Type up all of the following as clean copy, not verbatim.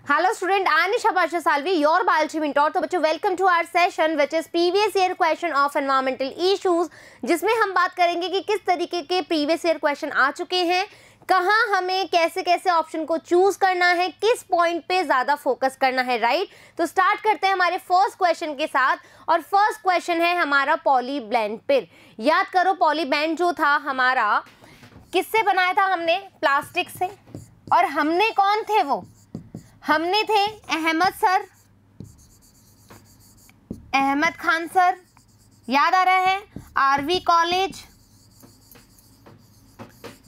Hello student, I am Nisha Pasha Salvi, your biology mentor। तो बच्चों welcome to our session which is previous year question of environmental issues, जिसमें हम बात करेंगे कि किस तरीके के प्रीवियस ईयर क्वेश्चन आ चुके हैं, कहाँ हमें कैसे कैसे ऑप्शन को चूज करना है, किस पॉइंट पे ज़्यादा फोकस करना है, राइट। तो स्टार्ट करते हैं हमारे फर्स्ट क्वेश्चन के साथ, और फर्स्ट क्वेश्चन है हमारा पॉलीब्लेंड पेड़। याद करो पॉलीब्लेंड जो था हमारा किससे बनाया था हमने, प्लास्टिक से। और हमने कौन थे वो, हमने थे अहमद सर, अहमद खान सर, याद आ रहा है, आरवी कॉलेज,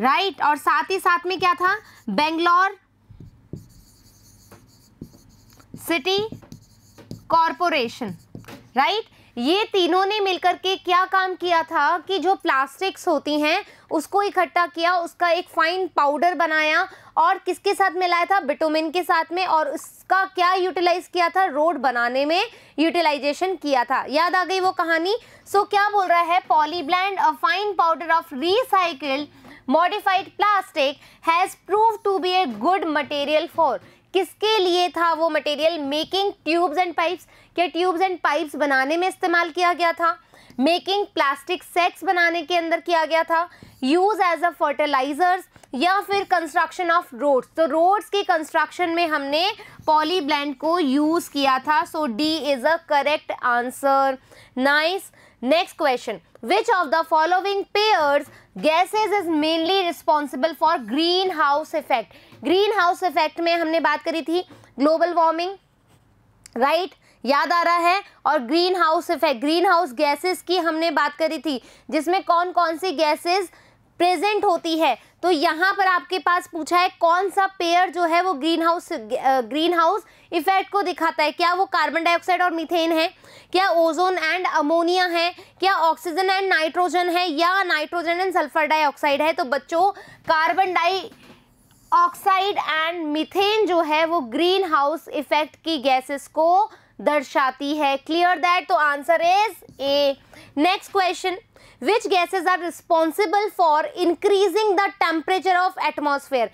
राइट। और साथ ही साथ में क्या था, बेंगलोर सिटी कॉरपोरेशन, राइट। ये तीनों ने मिलकर के क्या काम किया था कि जो प्लास्टिक्स होती हैं उसको इकट्ठा किया, उसका एक फाइन पाउडर बनाया और किसके साथ मिलाया था, बिटुमिन के साथ में, और उसका क्या यूटिलाइज किया था, रोड बनाने में यूटिलाइजेशन किया था। याद आ गई वो कहानी। सो क्या बोल रहा है, polyblend a fine powder of recycled modified plastic has proved to be a good material for, किसके लिए था वो material, making tubes and pipes. क्या ट्यूब्स एंड पाइप्स बनाने में इस्तेमाल किया गया था, मेकिंग प्लास्टिक सेट्स बनाने के अंदर किया गया था, यूज एज अ फर्टिलाइजर्स, या फिर कंस्ट्रक्शन ऑफ रोड्स। तो रोड्स की कंस्ट्रक्शन में हमने पॉलीब्लेंड को यूज किया था। So D is a correct answer. Nice. Next question, which of the following pairs gases is mainly responsible for greenhouse effect. Greenhouse effect में हमने बात करी थी ग्लोबल वार्मिंग, राइट, याद आ रहा है। और green house effect, green house gases की हमने बात करी थी, जिसमें कौन कौन सी गैसेस प्रेजेंट होती है। तो यहाँ पर आपके पास पूछा है कौन सा पेयर जो है वो ग्रीन हाउस इफेक्ट को दिखाता है। क्या वो कार्बन डाइऑक्साइड और मीथेन है, क्या ओजोन एंड अमोनिया है, क्या ऑक्सीजन एंड नाइट्रोजन है, या नाइट्रोजन एंड सल्फर डाइऑक्साइड है। तो बच्चों कार्बन डाइऑक्साइड एंड मीथेन जो है वो ग्रीन हाउस इफेक्ट की गैसेस को दर्शाती है। Clear that. तो answer is A. Next question, which gases are responsible for increasing the temperature of atmosphere।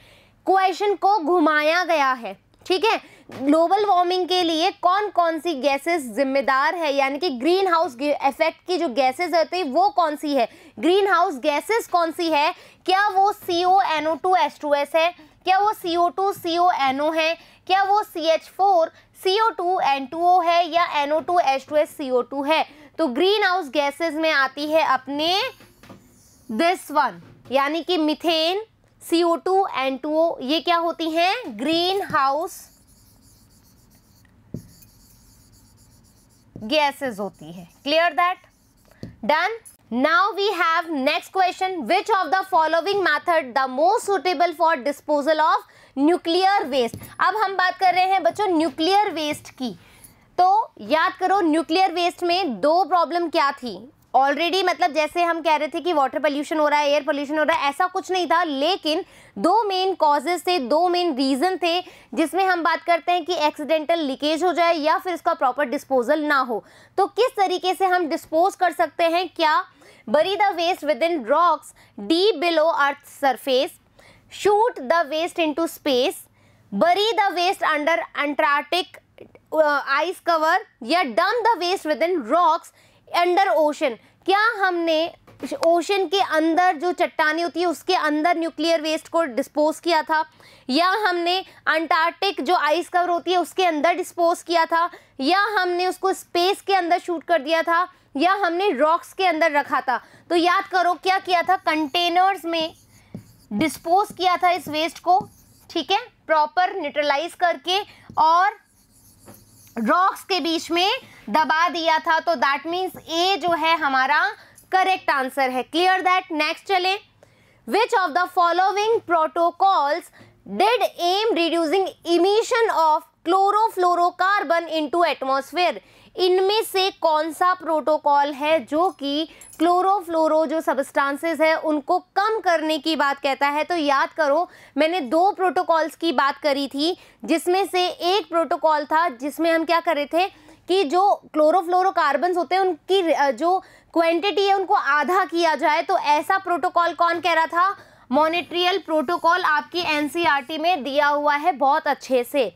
Question को घुमाया गया है, ठीक है। ग्लोबल वार्मिंग के लिए कौन कौन सी गैसेस जिम्मेदार है, यानी कि ग्रीन हाउस इफेक्ट की जो गैसेस होती है वो कौन सी है, ग्रीन हाउस गैसेस कौन सी है। क्या वो CONO2H2S है, क्या वो CO2CONO है, क्या वो CH4CO2N2O है, या NO2H2SCO2 है। तो ग्रीन हाउस गैसेस में आती है अपने दिस वन, यानी कि मीथेन, CO2, N2O, ये क्या होती हैं, ग्रीन हाउस गैसेस होती है। Clear that. Done. Now we have next question, which of the following method the most suitable for disposal of nuclear waste. अब हम बात कर रहे हैं बच्चों न्यूक्लियर वेस्ट की। तो याद करो न्यूक्लियर वेस्ट में दो प्रॉब्लम क्या थी ऑलरेडी, मतलब जैसे हम कह रहे थे कि वाटर पोल्यूशन हो रहा है, एयर पोल्यूशन हो रहा है, ऐसा कुछ नहीं था, लेकिन दो मेन कॉजेज थे, दो मेन रीजन थे, जिसमें हम बात करते हैं कि एक्सीडेंटल लीकेज हो जाए या फिर इसका प्रॉपर डिस्पोजल ना हो। तो किस तरीके से हम डिस्पोज कर सकते हैं, क्या bury the waste within rocks deep below earth surface, shoot the waste into space, bury the waste under Antarctic ice cover, या dump the waste within rocks under ocean. क्या हमने ocean के अंदर जो चट्टानी होती है उसके अंदर न्यूक्लियर वेस्ट को डिस्पोज किया था, या हमने अंटार्कटिक जो आइस कवर होती है उसके अंदर डिस्पोज किया था, या हमने उसको स्पेस के अंदर शूट कर दिया था, या हमने रॉक्स के अंदर रखा था। तो याद करो क्या किया था, कंटेनर्स में डिस्पोज किया था इस वेस्ट को, ठीक है, प्रॉपर न्यूट्रलाइज करके, और रॉक्स के बीच में दबा दिया था। तो दैट मीन्स ए जो है हमारा करेक्ट आंसर है। Clear that. नेक्स्ट चले, which of the following protocols did aim reducing emission of chlorofluorocarbon into atmosphere. इनमें से कौन सा प्रोटोकॉल है जो कि क्लोरोफ्लोरो जो सब्सटेंसेस है उनको कम करने की बात कहता है। तो याद करो मैंने दो प्रोटोकॉल्स की बात करी थी, जिसमें से एक प्रोटोकॉल था जिसमें हम क्या कर रहे थे कि जो क्लोरोफ्लोरोकार्बन्स होते हैं उनकी जो क्वांटिटी है उनको आधा किया जाए। तो ऐसा प्रोटोकॉल कौन कह रहा था, मॉनिट्रियल प्रोटोकॉल आपकी एनसीईआरटी में दिया हुआ है बहुत अच्छे से।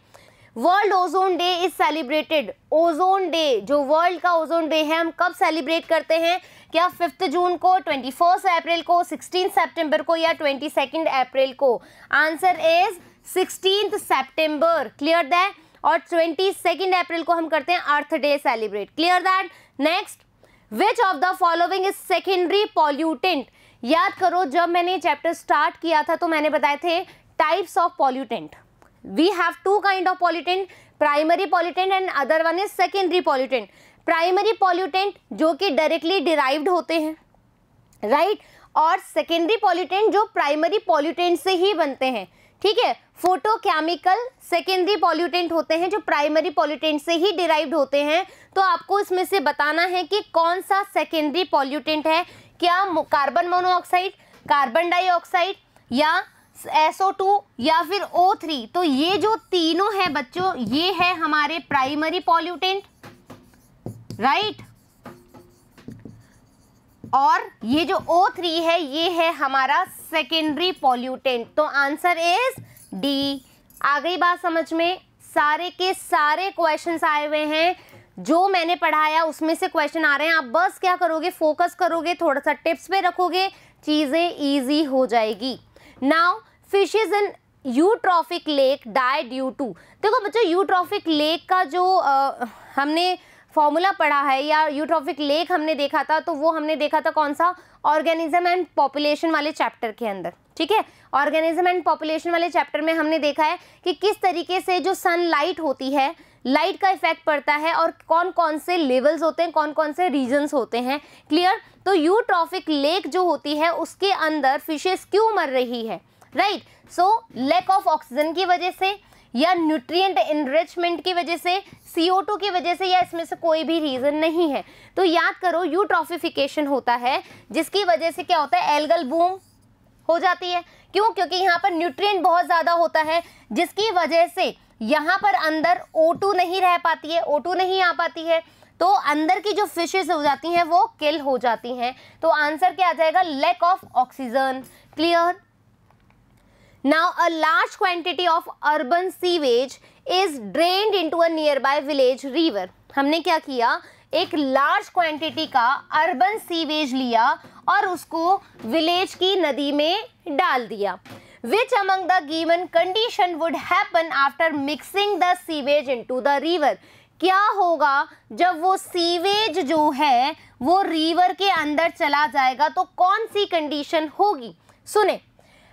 World ozone day is celebrated, ozone day जो वर्ल्ड का ओजोन डे है हम कब सेलिब्रेट करते हैं? क्या 5 जून को, 21 अप्रैल को, 16 सितंबर को या 22 अप्रैल को? आंसर इज 16 सितंबर, क्लियर दैट। और 22 अप्रैल को हम करते हैं earth day celebrate, clear that. Next, which of the following is secondary pollutant? याद करो जब मैंने चैप्टर स्टार्ट किया था तो मैंने बताए थे types of pollutant. We have 2 kind of pollutant, primary pollutant and other one is secondary pollutant. Primary pollutant जो कि डायरेक्टली डिराइव्ड होते हैं, राइट, और सेकेंडरी पॉल्यूटेंट जो प्राइमरी पॉल्यूटेंट से ही बनते हैं, ठीक है। फोटोकेमिकल सेकेंडरी पॉल्यूटेंट होते हैं जो प्राइमरी पॉल्यूटेंट से ही डिराइव्ड होते हैं। तो आपको इसमें से बताना है कि कौन सा सेकेंडरी पॉल्यूटेंट है, क्या कार्बन मोनोऑक्साइड, कार्बन डाइऑक्साइड या SO2 या फिर O3। तो ये जो तीनों है बच्चों, ये है हमारे प्राइमरी पॉल्यूटेंट, राइट, और ये जो O3 है ये है हमारा सेकेंडरी पॉल्यूटेंट। तो आंसर इज डी। आ गई बात समझ में? सारे के सारे क्वेश्चंस आए हुए हैं, जो मैंने पढ़ाया उसमें से क्वेश्चन आ रहे हैं। आप बस क्या करोगे, फोकस करोगे, थोड़ा सा टिप्स पे रखोगे, चीजें इजी हो जाएगी। Now fishes in eutrophic lake die due to. देखो बच्चों, यूट्रॉफिक लेक का जो हमने फॉर्मूला पढ़ा है या यूट्रॉफिक लेक हमने देखा था, तो वो हमने देखा था कौन सा, ऑर्गेनिज्म एंड पॉपुलेशन वाले चैप्टर के अंदर, ठीक है। ऑर्गेनिज्म एंड पॉपुलेशन वाले चैप्टर में हमने देखा है कि किस तरीके से जो सनलाइट होती है, लाइट का इफेक्ट पड़ता है और कौन कौन से लेवल्स होते हैं, कौन कौन से रीजन्स होते हैं, क्लियर। तो यूट्रॉफिक लेक जो होती है उसके अंदर फिशेस क्यों मर रही है, right. So lack of oxygen की वजह से या न्यूट्रिएंट एनरिचमेंट की वजह से, CO2 की वजह से, या इसमें से कोई भी रीजन नहीं है। तो याद करो यूट्रॉफिफिकेशन होता है जिसकी वजह से क्या होता है, एल्गल बूम हो जाती है। क्यों? क्योंकि यहाँ पर न्यूट्रिएंट बहुत ज़्यादा होता है जिसकी वजह से यहाँ पर अंदर O2 नहीं रह पाती है, O2 नहीं आ पाती है, तो अंदर की जो फिशेस हो जाती हैं वो किल हो जाती हैं। तो आंसर क्या आ जाएगा, lack of oxygen, clear. Now a large quantity of urban sewage is drained into a nearby village river. हमने क्या किया, एक लार्ज क्वांटिटी का अर्बन सीवेज लिया और उसको विलेज की नदी में डाल दिया। Which among the given condition would happen after mixing the sewage into the river? क्या होगा जब वो सीवेज जो है वो रिवर के अंदर चला जाएगा, तो कौन सी कंडीशन होगी? सुने,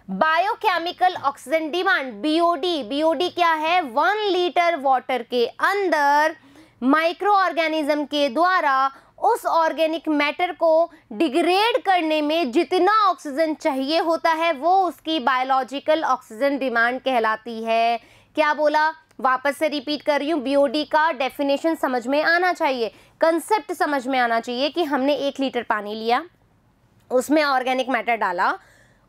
बायोकेमिकल ऑक्सीजन डिमांड, BOD क्या है, 1 लीटर वाटर के अंदर माइक्रो ऑर्गेनिज्म के द्वारा उस ऑर्गेनिक मैटर को डिग्रेड करने में जितना ऑक्सीजन चाहिए होता है वो उसकी बायोलॉजिकल ऑक्सीजन डिमांड कहलाती है। क्या बोला, वापस से रिपीट कर रही हूँ, BOD का डेफिनेशन समझ में आना चाहिए, कंसेप्ट समझ में आना चाहिए कि हमने 1 लीटर पानी लिया, उसमें ऑर्गेनिक मैटर डाला,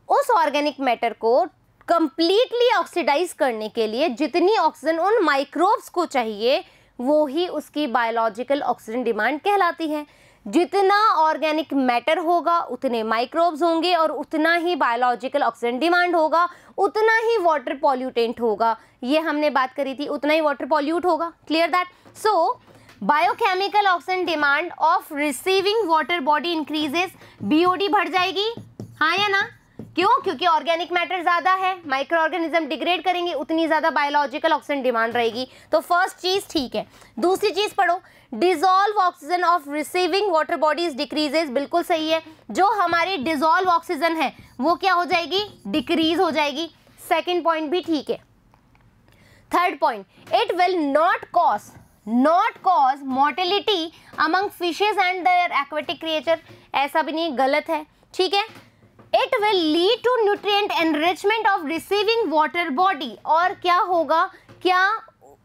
उस ऑर्गेनिक मैटर को कंप्लीटली ऑक्सीडाइज करने के लिए जितनी ऑक्सीजन उन माइक्रोब्स को चाहिए वो ही उसकी बायोलॉजिकल ऑक्सीजन डिमांड कहलाती है। जितना ऑर्गेनिक मैटर होगा उतने माइक्रोब्स होंगे और उतना ही बायोलॉजिकल ऑक्सीजन डिमांड होगा, उतना ही वाटर पॉल्यूटेंट होगा। ये हमने बात करी थी, उतना ही वाटर पॉल्यूट होगा, clear that. So biochemical oxygen demand of receiving water body increases, BOD बढ़ जाएगी, हाँ या ना? क्यों? क्योंकि ऑर्गेनिक मैटर ज्यादा है, माइक्रो ऑर्गेनिज्म डिग्रेड करेंगे, उतनी ज्यादा बायोलॉजिकल ऑक्सीजन डिमांड रहेगी। तो फर्स्ट चीज ठीक है। दूसरी चीज पढ़ो, dissolve oxygen of receiving water bodies decreases, बिल्कुल सही है। जो हमारी डिसॉल्व ऑक्सीजन है वो क्या हो जाएगी, डिक्रीज हो जाएगी। सेकेंड पॉइंट भी ठीक है। Third point, it will not cause mortality among fishes and their aquatic creature, ऐसा भी नहीं, गलत है, ठीक है। It will lead to nutrient enrichment of receiving water body, और क्या होगा, क्या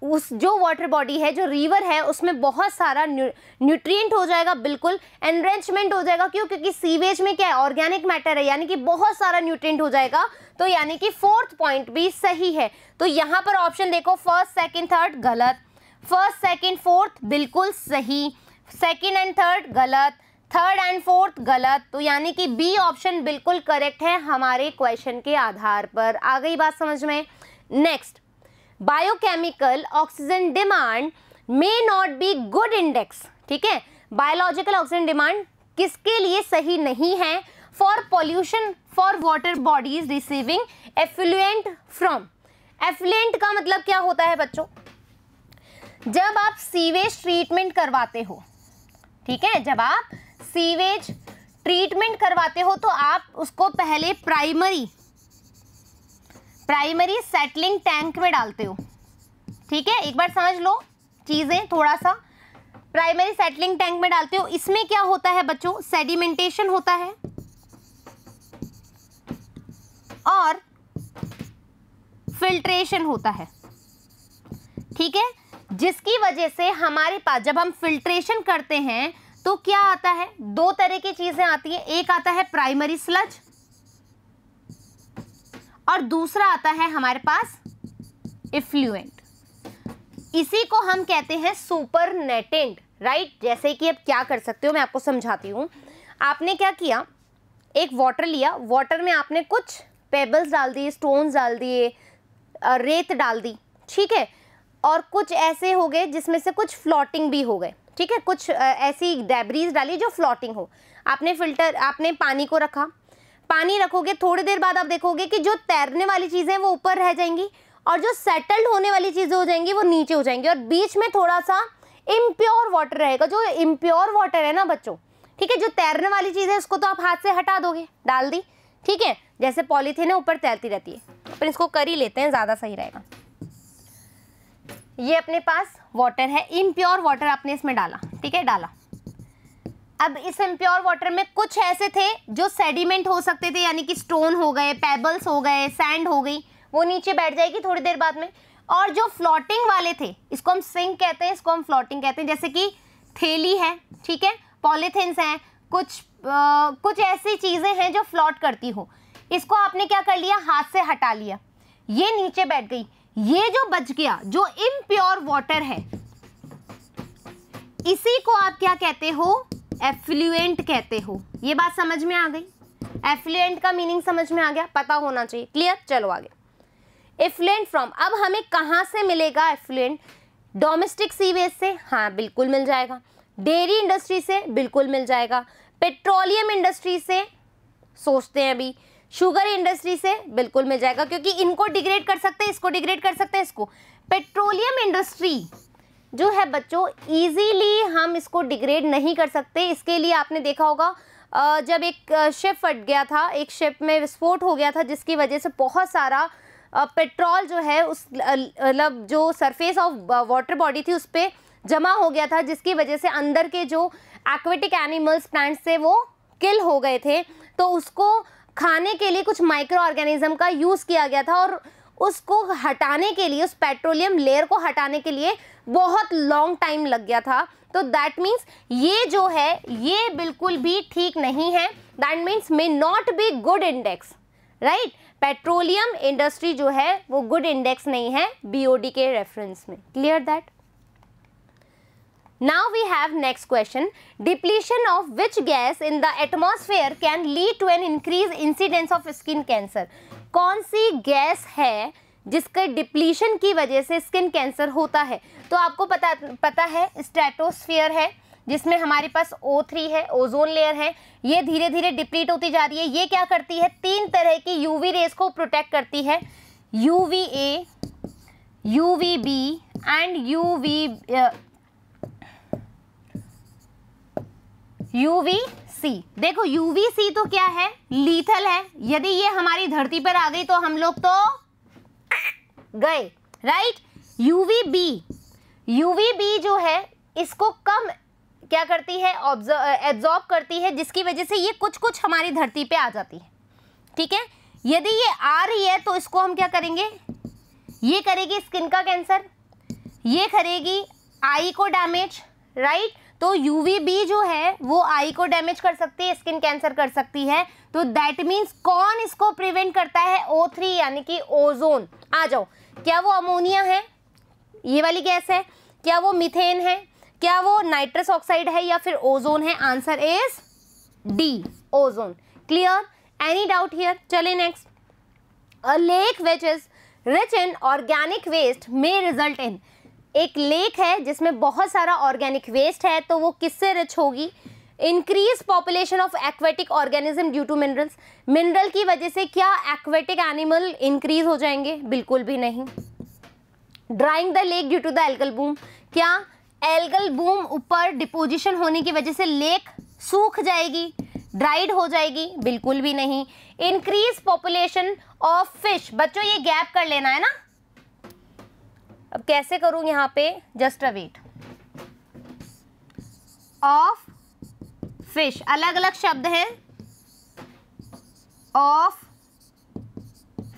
उस जो वाटर बॉडी है, जो रिवर है, उसमें बहुत सारा न्यूट्रिएंट हो जाएगा, बिल्कुल एनरिचमेंट हो जाएगा। क्यों? क्योंकि सीवेज में क्या है, ऑर्गेनिक मैटर है, यानी कि बहुत सारा न्यूट्रिएंट हो जाएगा। तो यानी कि फोर्थ पॉइंट भी सही है। तो यहाँ पर ऑप्शन देखो, फर्स्ट सेकंड थर्ड गलत, फर्स्ट सेकंड फोर्थ बिल्कुल सही, सेकंड एंड थर्ड गलत, थर्ड एंड फोर्थ गलत। तो यानी कि बी ऑप्शन बिल्कुल करेक्ट है हमारे क्वेश्चन के आधार पर। आ गई बात समझ में? Next, biochemical oxygen demand may not be good index, ठीक है, बायोलॉजिकल ऑक्सीजन डिमांड किसके लिए सही नहीं है, for pollution for water bodies receiving effluent from. Effluent का मतलब क्या होता है बच्चों, जब आप सीवेज ट्रीटमेंट करवाते हो, ठीक है, जब आप सीवेज ट्रीटमेंट करवाते हो तो आप उसको पहले प्राइमरी सेटलिंग टैंक में डालते हो, ठीक है, एक बार समझ लो चीजें थोड़ा सा। प्राइमरी सेटलिंग टैंक में डालते हो, इसमें क्या होता है बच्चों, सेडिमेंटेशन होता है और फिल्ट्रेशन होता है, ठीक है, जिसकी वजह से हमारे पास जब हम फिल्ट्रेशन करते हैं तो क्या आता है, दो तरह की चीजें आती हैं, एक आता है प्राइमरी स्लज और दूसरा आता है हमारे पास इफ्लुएंट। इसी को हम कहते हैं सुपरनेटेंट, राइट। जैसे कि अब क्या कर सकते हो मैं आपको समझाती हूं। आपने क्या किया, एक वाटर लिया, वाटर में आपने कुछ पेबल्स डाल दिए, स्टोन्स डाल दिए, रेत डाल दी, ठीक है, और कुछ ऐसे हो गए जिसमें से कुछ फ्लोटिंग भी हो गए, ठीक है, कुछ ऐसी डेब्रीज डाली जो फ्लोटिंग हो। आपने पानी को रखा, पानी रखोगे, थोड़ी देर बाद आप देखोगे कि जो तैरने वाली चीज़ें वो ऊपर रह जाएंगी और जो सेटल्ड होने वाली चीज़ें हो जाएंगी वो नीचे हो जाएंगी, और बीच में थोड़ा सा इम्प्योर वाटर रहेगा। जो इम्प्योर वाटर है ना बच्चों, ठीक है, जो तैरने वाली चीज़ है उसको तो आप हाथ से हटा दोगे, डाल दी, ठीक है, जैसे पॉलीथीन है ऊपर तैरती रहती है, पर इसको कर ही लेते हैं, ज़्यादा सही रहेगा। ये अपने पास वाटर है, इम्प्योर वाटर आपने इसमें डाला, ठीक है, डाला। अब इस इम्प्योर वाटर में कुछ ऐसे थे जो सेडिमेंट हो सकते थे, यानी कि स्टोन हो गए, पेबल्स हो गए, सैंड हो गई, वो नीचे बैठ जाएगी थोड़ी देर बाद में। और जो फ्लोटिंग वाले थे, इसको हम सिंक कहते हैं, इसको हम फ्लोटिंग कहते हैं, जैसे कि थैली है, ठीक है, पॉलीथिन्स हैं, कुछ ऐसी चीज़ें हैं जो फ्लोट करती हो, इसको आपने क्या कर लिया, हाथ से हटा लिया, ये नीचे बैठ गई। ये जो बच गया, जो इम्प्योर वाटर है, इसी को आप क्या कहते हो, एफ्लुएंट कहते हो। ये बात समझ में आ गई, एफ्लुएंट का मीनिंग समझ में आ गया, पता होना चाहिए, क्लियर। चलो आगे, एफ्लुएंट फ्रॉम, अब हमें कहाँ से मिलेगा एफ्लुएंट, डोमेस्टिक सीवेज से, हाँ बिल्कुल मिल जाएगा, डेयरी इंडस्ट्री से बिल्कुल मिल जाएगा, पेट्रोलियम इंडस्ट्री से सोचते हैं अभी, शुगर इंडस्ट्री से बिल्कुल मिल जाएगा, क्योंकि इनको डिग्रेड कर सकते हैं, इसको डिग्रेड कर सकते हैं, इसको। पेट्रोलियम इंडस्ट्री जो है बच्चों, इजीली हम इसको डिग्रेड नहीं कर सकते। इसके लिए आपने देखा होगा जब एक शिप फट गया था, एक शिप में विस्फोट हो गया था, जिसकी वजह से बहुत सारा पेट्रोल जो है उस मतलब जो सरफेस ऑफ वाटर बॉडी थी उस पर जमा हो गया था, जिसकी वजह से अंदर के जो एक्वेटिक एनिमल्स, प्लांट्स थे, वो किल हो गए थे। तो उसको खाने के लिए कुछ माइक्रो ऑर्गेनिज्म का यूज़ किया गया था, और उसको हटाने के लिए, उस पेट्रोलियम लेयर को हटाने के लिए बहुत लॉन्ग टाइम लग गया था। तो दैट मीन्स ये जो है ये बिल्कुल भी ठीक नहीं है, that means may not be good index, right. Petroleum industry जो है वो गुड इंडेक्स नहीं है बीओडी के रेफरेंस में, clear that. Now we have next question. Depletion of which gas in the atmosphere can lead to an increased incidence of skin cancer? कौन सी gas है जिसके डिप्लीशन की वजह से स्किन कैंसर होता है? तो आपको पता है स्ट्रेटोस्फीयर है, जिसमें हमारे पास O3 है, ओजोन लेयर है, ये धीरे धीरे डिप्लीट होती जा रही है। ये क्या करती है, तीन तरह की यूवी रेस को प्रोटेक्ट करती है, UVA, UVB एंड UVC। देखो UVC तो क्या है, लीथल है, यदि ये हमारी धरती पर आ गई तो हम लोग तो गए, राइट। UVB जो है इसको कम क्या करती है, एब्जॉर्ब करती है, जिसकी वजह से ये कुछ हमारी धरती पे आ जाती है, ठीक है। यदि ये आ रही है तो इसको हम क्या करेंगे, ये करेगी स्किन का कैंसर, ये करेगी आई को डैमेज, राइट। तो UVB जो है वो आई को डैमेज कर सकती है, स्किन कैंसर कर सकती है। तो दैट मीन्स कौन इसको प्रिवेंट करता है, O3 यानी कि ओजोन। आ जाओ, क्या वो अमोनिया है, ये वाली गैस है, क्या वो मीथेन है, क्या वो नाइट्रस ऑक्साइड है, या फिर ओजोन है? Answer is D, ozone. Clear, any doubt here? चले next. A lake which is rich in organic waste में रिजल्ट इन, एक लेक है जिसमें बहुत सारा ऑर्गेनिक वेस्ट है तो वो किससे रिच होगी? Increase population of aquatic organism due to minerals, mineral की वजह से क्या एक्वेटिक एनिमल इंक्रीज हो जाएंगे? बिल्कुल भी नहीं। Drying the lake due to the algal bloom, क्या एल्गल बूम ऊपर डिपोजिशन होने की वजह से लेक सूख जाएगी, ड्राइड हो जाएगी? बिल्कुल भी नहीं। इंक्रीज पॉपुलेशन ऑफ फिश, बच्चों ये गैप कर लेना है ना, अब कैसे करूं यहाँ पे, just a wait. Of fish, अलग अलग शब्द हैं, ऑफ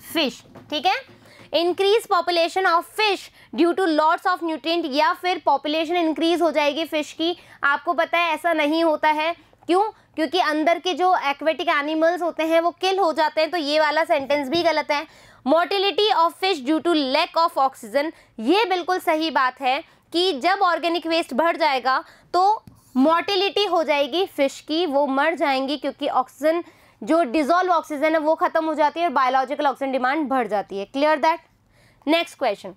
फिश, ठीक है। Increase population of fish due to lots of nutrient, या फिर पॉपुलेशन इंक्रीज हो जाएगी फिश की। आपको पता है ऐसा नहीं होता है, क्यों? क्योंकि अंदर के जो एक्वेटिक एनिमल्स होते हैं वो किल हो जाते हैं, तो ये वाला सेंटेंस भी गलत है। Mortality of fish due to lack of oxygen, ये बिल्कुल सही बात है कि जब ऑर्गेनिक वेस्ट बढ़ जाएगा तो मोर्टिलिटी हो जाएगी फिश की, वो मर जाएंगी क्योंकि ऑक्सीजन, जो डिजोल्व ऑक्सीजन है वो खत्म हो जाती है और बायोलॉजिकल ऑक्सीजन डिमांड बढ़ जाती है। Clear that? Next question,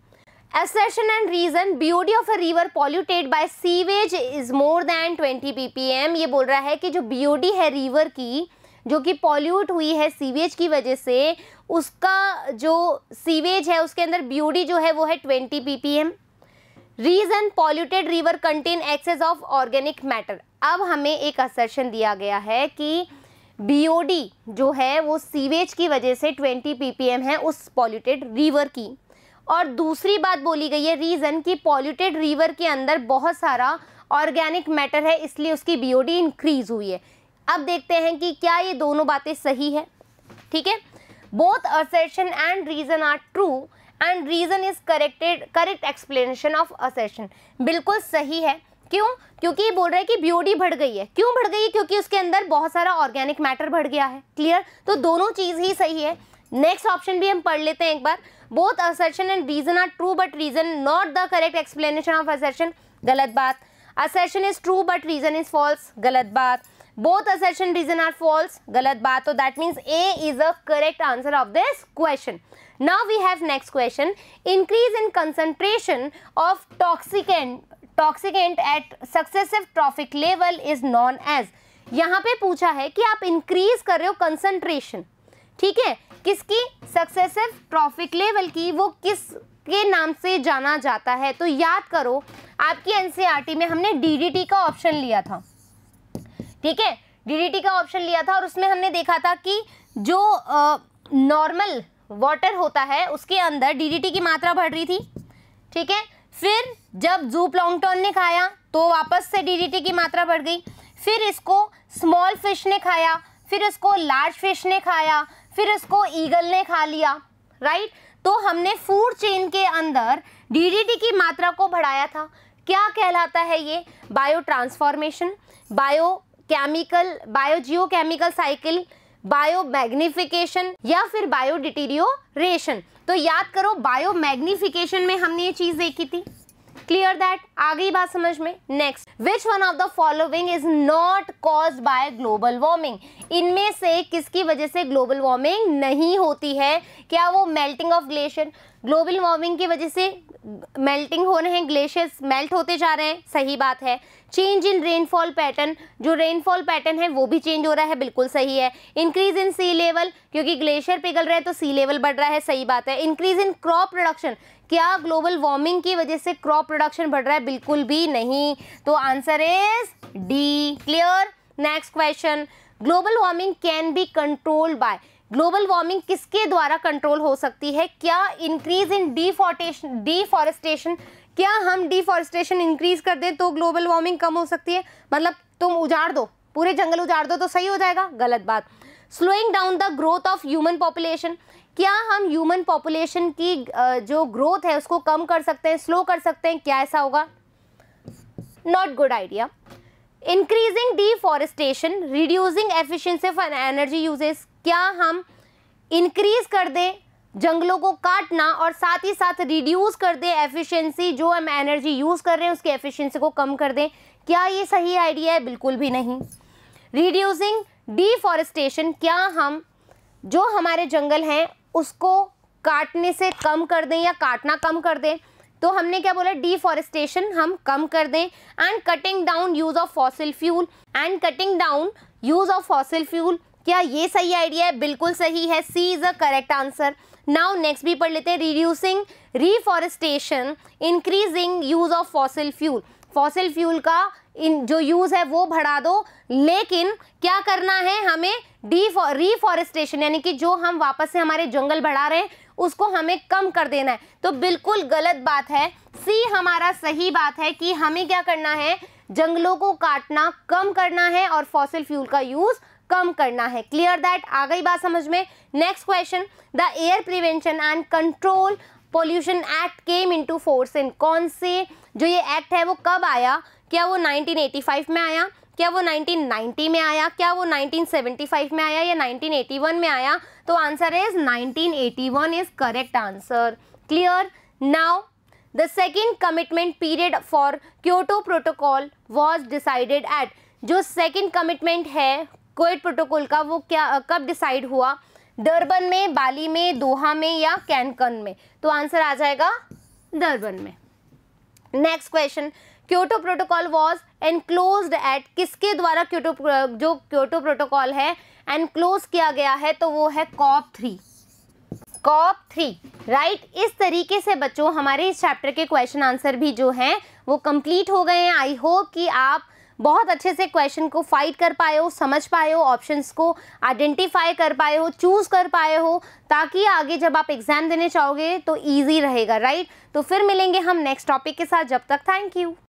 assertion and reason, BOD of a river polluted by sewage is more than 20 ppm, ये बोल रहा है कि जो BOD है रिवर की, जो कि पॉल्यूट हुई है सीवेज की वजह से, उसका जो सीवेज है उसके अंदर BOD जो है वो है 20 ppm। Reason, polluted river contain excess of organic matter. अब हमें एक असर्शन दिया गया है कि BOD जो है वो सीवेज की वजह से 20 ppm है उस पॉल्यूटेड रिवर की, और दूसरी बात बोली गई है रीज़न कि पॉल्यूटेड रिवर के अंदर बहुत सारा ऑर्गेनिक मैटर है इसलिए उसकी BOD इंक्रीज हुई है। अब देखते हैं कि क्या ये दोनों बातें सही है, ठीक है। Both assertion and reason are true and reason is correct explanation of assertion, बिल्कुल सही है। क्यों? क्योंकि ये बोल रहा है कि BOD बढ़ गई है। क्यों बढ़ गई है? क्योंकि उसके अंदर बहुत सारा ऑर्गेनिक मैटर बढ़ गया है। क्लियर? तो दोनों चीज़ ही सही है। नेक्स्ट ऑप्शन भी हम पढ़ लेते हैं एक बार। Both assertion and reason are true but reason not the correct explanation of assertion, गलत बात। Assertion is true but reason is false, गलत बात। Both assertion reason are false, गलत बात। तो that means A is a correct answer of this question. Now we have next question, increase in concentration of toxicant at successive trophic level is known as. यहाँ पे पूछा है कि आप increase कर रहे हो कंसंट्रेशन, ठीक है, किसकी? सक्सेसिव ट्रॉफिक लेवल की, वो किस के नाम से जाना जाता है? तो याद करो आपकी एनसीईआरटी में हमने DDT का ऑप्शन लिया था, ठीक है, DDT का ऑप्शन लिया था और उसमें हमने देखा था कि जो नॉर्मल वाटर होता है उसके अंदर DDT की मात्रा बढ़ रही थी, ठीक है। फिर जब ज़ूप्लैंक्टन ने खाया तो वापस से DDT की मात्रा बढ़ गई, फिर इसको स्मॉल फिश ने खाया, फिर इसको लार्ज फिश ने खाया, फिर इसको ईगल ने खा लिया, राइट। तो हमने फूड चेन के अंदर DDT की मात्रा को बढ़ाया था। क्या कहलाता है ये? Bio transformation, biogeochemical cycle, bio magnification या फिर बायो डिटीरियोरेशन। तो याद करो बायो मैग्निफिकेशन में हमने ये चीज देखी थी। Clear that? आ गई बात समझ में? Next, which one of the following is not caused by global warming? इनमें से किसकी वजह से ग्लोबल वार्मिंग नहीं होती है? क्या वो melting of glacier, global warming की वजह से मेल्टिंग हो रहे हैं, ग्लेशियर्स मेल्ट होते जा रहे हैं, सही बात है। चेंज इन रेनफॉल पैटर्न, जो रेनफॉल पैटर्न है वो भी चेंज हो रहा है, बिल्कुल सही है। इंक्रीज इन सी लेवल, क्योंकि ग्लेशियर पिघल रहे हैं तो सी लेवल बढ़ रहा है, सही बात है। इंक्रीज इन क्रॉप प्रोडक्शन, क्या ग्लोबल वार्मिंग की वजह से क्रॉप प्रोडक्शन बढ़ रहा है? बिल्कुल भी नहीं। तो answer is D. Clear? Next question, global warming can be controlled by, global warming किसके द्वारा कंट्रोल हो सकती है? क्या इंक्रीज इन डिफॉरेस्टेशन, क्या हम डिफॉरेस्टेशन इंक्रीज कर दें तो ग्लोबल वार्मिंग कम हो सकती है? मतलब तुम उजाड़ दो, पूरे जंगल उजाड़ दो तो सही हो जाएगा, गलत बात। Slowing down the growth of human population, क्या हम ह्यूमन पॉपुलेशन की जो ग्रोथ है उसको कम कर सकते हैं, स्लो कर सकते हैं? क्या ऐसा होगा? Not good idea. Increasing deforestation, reducing efficiency of energy uses, क्या हम इंक्रीज कर दें जंगलों को काटना और साथ ही साथ रिड्यूस कर दें एफिशिएंसी, जो हम एनर्जी यूज कर रहे हैं उसकी एफिशिएंसी को कम कर दें? क्या ये सही आइडिया है? बिल्कुल भी नहीं। रिड्यूसिंग डिफॉरेस्टेशन, क्या हम जो हमारे जंगल हैं उसको काटने से कम कर दें या काटना कम कर दें, तो हमने क्या बोला, डिफॉरेस्टेशन हम कम कर दें। And cutting down use of fossil fuel, and cutting down use of fossil fuel, क्या ये सही आइडिया है? बिल्कुल सही है, C is the correct answer. Now next भी पढ़ लेते हैं, reducing reforestation, increasing use of fossil fuel. Fossil fuel का जो यूज है वो बढ़ा दो, लेकिन क्या करना है हमें, रिफॉरेस्टेशन यानी कि जो हम वापस से हमारे जंगल बढ़ा रहे हैं उसको हमें कम कर देना है। तो बिल्कुल गलत बात है, सी हमारा सही बात है कि हमें क्या करना है, जंगलों को काटना कम करना है और फॉसिल फ्यूल का यूज कम करना है। Clear that? आ गई बात समझ में? Next question, the air prevention and control pollution act came into force in, कौन से जो ये एक्ट है वो कब आया? क्या वो 1985 में आया, क्या वो 1990 में आया, क्या वो 1975 में आया या 1981 में आया? तो answer is 1981 is correct answer. Clear? Now the second commitment period for Kyoto protocol was decided at, जो सेकेंड कमिटमेंट है क्योटो प्रोटोकॉल का वो क्या कब डिसाइड हुआ? डरबन में, बाली में, दोहा में या कैनकन में? तो आंसर आ जाएगा डरबन में। Next question, Kyoto protocol was enclosed at, किसके द्वारा जो क्योटो प्रोटोकॉल है एनक्लोज किया गया है? तो वो है COP3, COP3 राइट। इस तरीके से बच्चों हमारे इस चैप्टर के क्वेश्चन आंसर भी जो हैं वो कंप्लीट हो गए हैं। आई होप कि आप बहुत अच्छे से क्वेश्चन को फाइट कर पाए हो, समझ पाए हो, ऑप्शंस को आइडेंटिफाई कर पाए हो, चूज कर पाए हो, ताकि आगे जब आप एग्जाम देने चाहोगे तो इजी रहेगा, राइट। तो फिर मिलेंगे हम नेक्स्ट टॉपिक के साथ, जब तक थैंक यू।